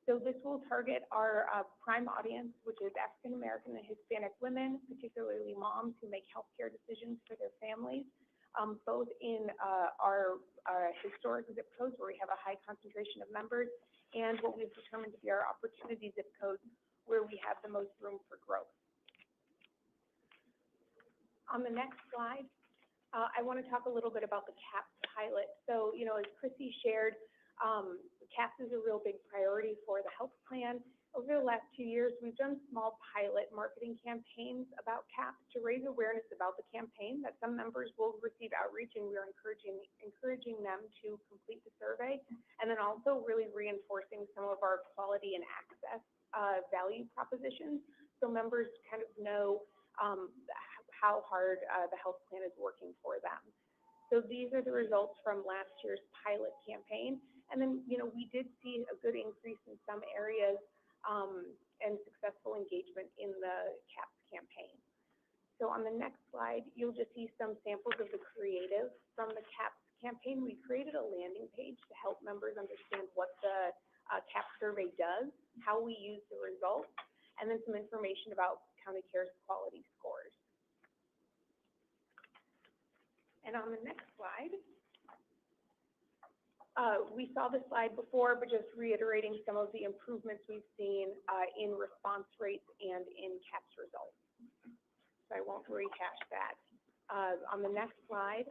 So this will target our, prime audience, which is African American and Hispanic women, particularly moms who make healthcare decisions for their families, both in, our historic zip codes where we have a high concentration of members, and what we've determined to be our opportunity zip codes where we have the most room for growth. On the next slide, I want to talk a little bit about the CAPS pilot. So, you know, as Chrissy shared, CAPS is a real big priority for the health plan. Over the last 2 years, we've done small pilot marketing campaigns about CAPS to raise awareness about the campaign, that some members will receive outreach, and we are encouraging them to complete the survey, and then also really reinforcing some of our quality and access value propositions, so members kind of know how hard the health plan is working for them. So these are the results from last year's pilot campaign. And then, you know, we did see a good increase in some areas and successful engagement in the CAPS campaign. So on the next slide, you'll just see some samples of the creative from the CAPS campaign. We created a landing page to help members understand what the CAPS survey does, how we use the results, and then some information about County Care's quality scores. And on the next slide, we saw this slide before, but just reiterating some of the improvements we've seen in response rates and in CAPS results. So I won't rehash that. On the next slide,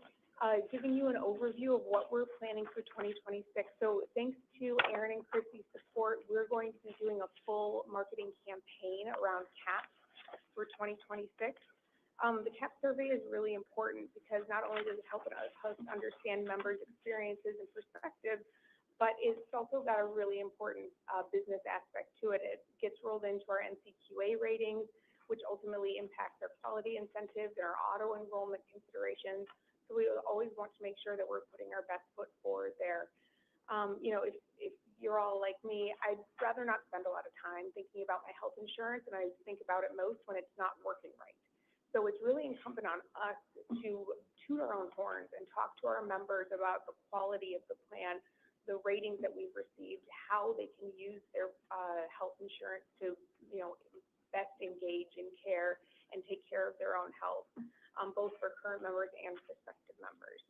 giving you an overview of what we're planning for 2026. So thanks to Aaron and Chrissy's support, we're going to be doing a full marketing campaign around CAPS for 2026. The CAPS survey is really important because not only does it help us understand members' experiences and perspectives, but it's also got a really important business aspect to it. It gets rolled into our NCQA ratings, which ultimately impacts our quality incentives and our auto enrollment considerations. So we always want to make sure that we're putting our best foot forward there. You know, if you're all like me, I'd rather not spend a lot of time thinking about my health insurance, and I think about it most when it's not working right. So it's really incumbent on us to toot our own horns and talk to our members about the quality of the plan, the ratings that we've received, how they can use their health insurance to, you know, best engage in care and take care of their own health, both for current members and prospective members.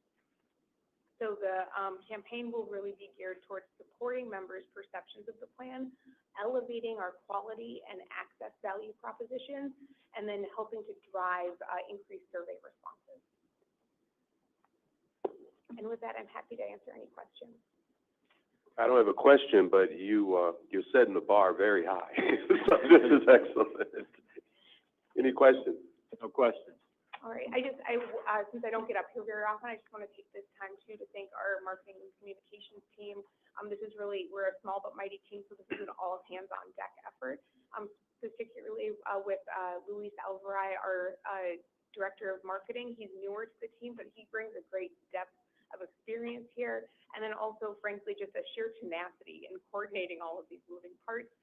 So the campaign will really be geared towards supporting members' perceptions of the plan, elevating our quality and access value propositions, and then helping to drive increased survey responses. And with that, I'm happy to answer any questions. I don't have a question, but you're setting the bar very high. So this is excellent. Any questions? No questions. All right, since I don't get up here very often, I just want to take this time too to thank our marketing and communications team. This is really, we're a small but mighty team, so this is an all hands on deck effort. Particularly with Luis Alvaray, our director of marketing. He's newer to the team, but he brings a great depth of experience here, and then also, frankly, just a sheer tenacity in coordinating all of these moving parts.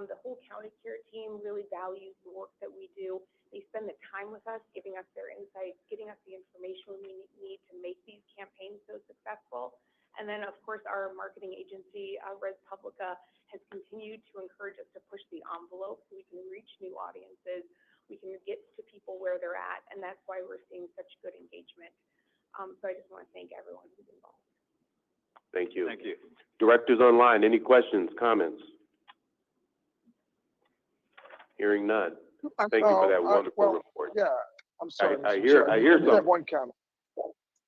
The whole County Care team really values the work that we do. They spend the time with us, giving us their insights, getting us the information we need to make these campaigns so successful. And then, of course, our marketing agency, Res Publica, has continued to encourage us to push the envelope so we can reach new audiences, we can get to people where they're at, and that's why we're seeing such good engagement. So I just want to thank everyone who's involved. Thank you. Thank you. Directors online, any questions, comments? Hearing none. Thank you for that wonderful report. Yeah, I'm sorry. I Mr. hear Chairman. I something. have one comment.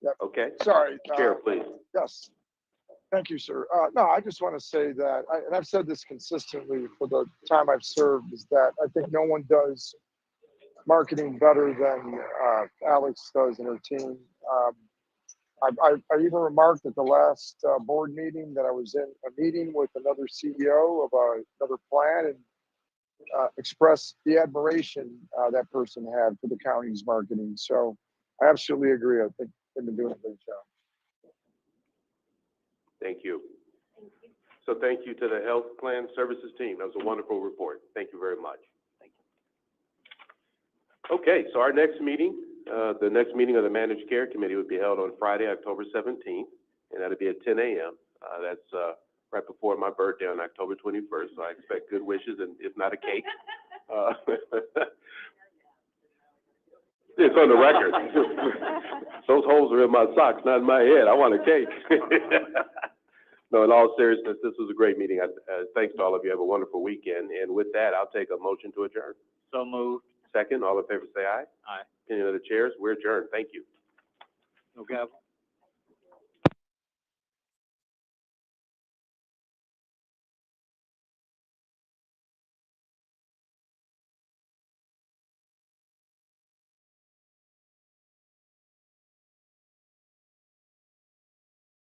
Yep. Okay. Sorry. Chair, please. Yes. Thank you, sir. No, I just want to say that, and I've said this consistently for the time I've served, is that I think no one does marketing better than Alex does and her team. I even remarked at the last board meeting that I was in a meeting with another CEO of another plan and expressed the admiration that person had for the county's marketing. So I absolutely agree. I think they've been doing a great job. Thank you. So thank you to the Health Plan Services team. That was a wonderful report. Thank you very much. Thank you. Okay, so our next meeting, the next meeting of the Managed Care Committee would be held on Friday, October 17th, and that'll be at 10 a.m. That's right before my birthday on October 21st, so I expect good wishes and if not a cake. It's on the record. Those holes are in my socks, not in my head. I want a cake. No, in all seriousness, this was a great meeting. Thanks to all of you. Have a wonderful weekend. And with that, I'll take a motion to adjourn. So moved. Second, all in favor say aye. Aye. Opinion of the chairs, we're adjourned. Thank you. No gavel?